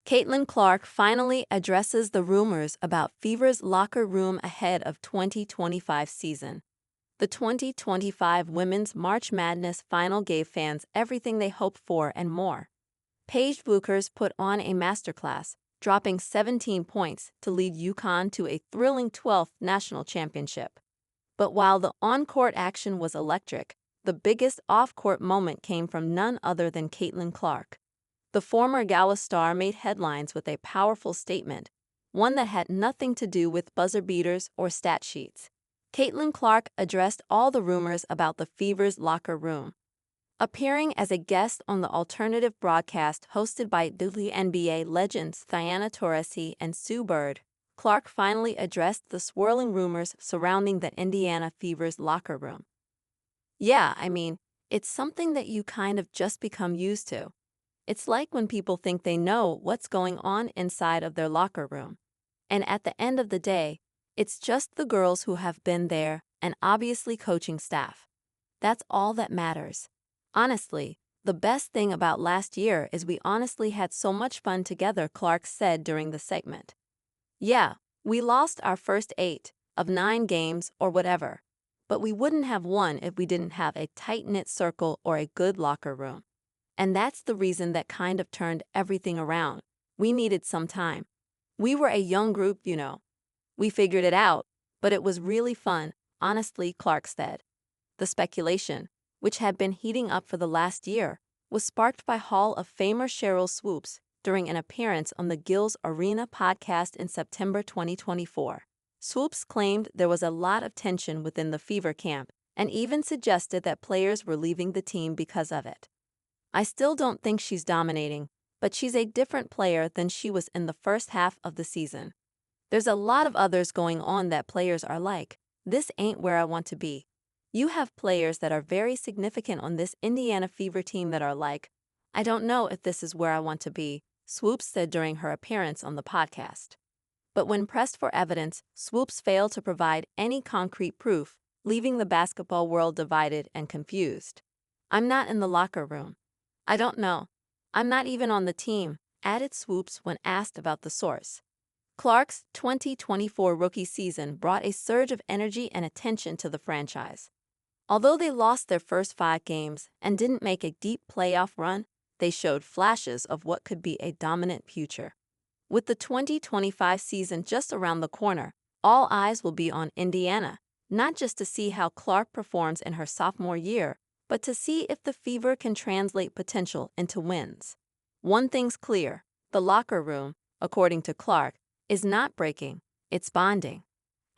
Caitlin Clark finally addresses the rumors about Fever's locker room ahead of 2025 season. The 2025 Women's March Madness final gave fans everything they hoped for and more. Paige Bueckers put on a masterclass, dropping 17 points to lead UConn to a thrilling 12th national championship. But while the on-court action was electric, the biggest off-court moment came from none other than Caitlin Clark. The former Gala star made headlines with a powerful statement, one that had nothing to do with buzzer beaters or stat sheets. Caitlin Clark addressed all the rumors about the Fever's locker room. Appearing as a guest on the alternative broadcast hosted by WNBA legends Diana Taurasi and Sue Bird, Clark finally addressed the swirling rumors surrounding the Indiana Fever's locker room. Yeah, it's something that you kind of just become used to. It's like when people think they know what's going on inside of their locker room. And at the end of the day, it's just the girls who have been there and obviously coaching staff. That's all that matters. Honestly, the best thing about last year is we honestly had so much fun together, Clark said during the segment. Yeah, we lost our first 8 of 9 games or whatever, but we wouldn't have won if we didn't have a tight-knit circle or a good locker room. And that's the reason that kind of turned everything around. We needed some time. We were a young group, We figured it out, but it was really fun, honestly, Clark said. The speculation, which had been heating up for the last year, was sparked by Hall of Famer Sheryl Swoopes during an appearance on the Gil's Arena podcast in September 2024. Swoopes claimed there was a lot of tension within the Fever camp and even suggested that players were leaving the team because of it. I still don't think she's dominating, but she's a different player than she was in the first half of the season. There's a lot of others going on that players are like, this ain't where I want to be. You have players that are very significant on this Indiana Fever team that are like, I don't know if this is where I want to be, Swoopes said during her appearance on the podcast. But when pressed for evidence, Swoopes failed to provide any concrete proof, leaving the basketball world divided and confused. I'm not in the locker room. I don't know. I'm not even on the team, added Swoopes when asked about the source. Clark's 2024 rookie season brought a surge of energy and attention to the franchise. Although they lost their first 5 games and didn't make a deep playoff run, they showed flashes of what could be a dominant future. With the 2025 season just around the corner, all eyes will be on Indiana, not just to see how Clark performs in her sophomore year, but to see if the Fever can translate potential into wins. One thing's clear, the locker room, according to Clark, is not breaking, it's bonding.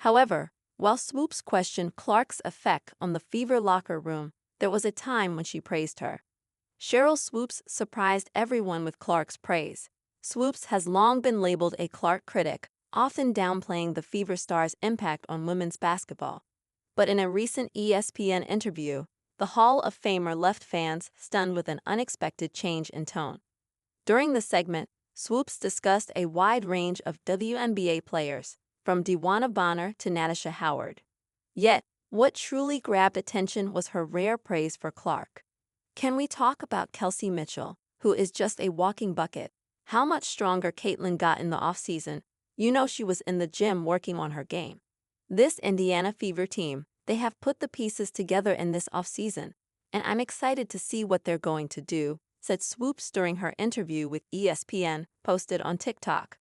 However, while Swoopes questioned Clark's effect on the Fever locker room, there was a time when she praised her. Sheryl Swoopes surprised everyone with Clark's praise. Swoopes has long been labeled a Clark critic, often downplaying the Fever star's impact on women's basketball. But in a recent ESPN interview, the Hall of Famer left fans stunned with an unexpected change in tone. During the segment, Swoopes discussed a wide range of WNBA players, from DeWanna Bonner to Natasha Howard. Yet, what truly grabbed attention was her rare praise for Clark. Can we talk about Kelsey Mitchell, who is just a walking bucket? How much stronger Caitlin got in the offseason? She was in the gym working on her game. This Indiana Fever team, they have put the pieces together in this offseason, and I'm excited to see what they're going to do, said Swoopes during her interview with ESPN, posted on TikTok.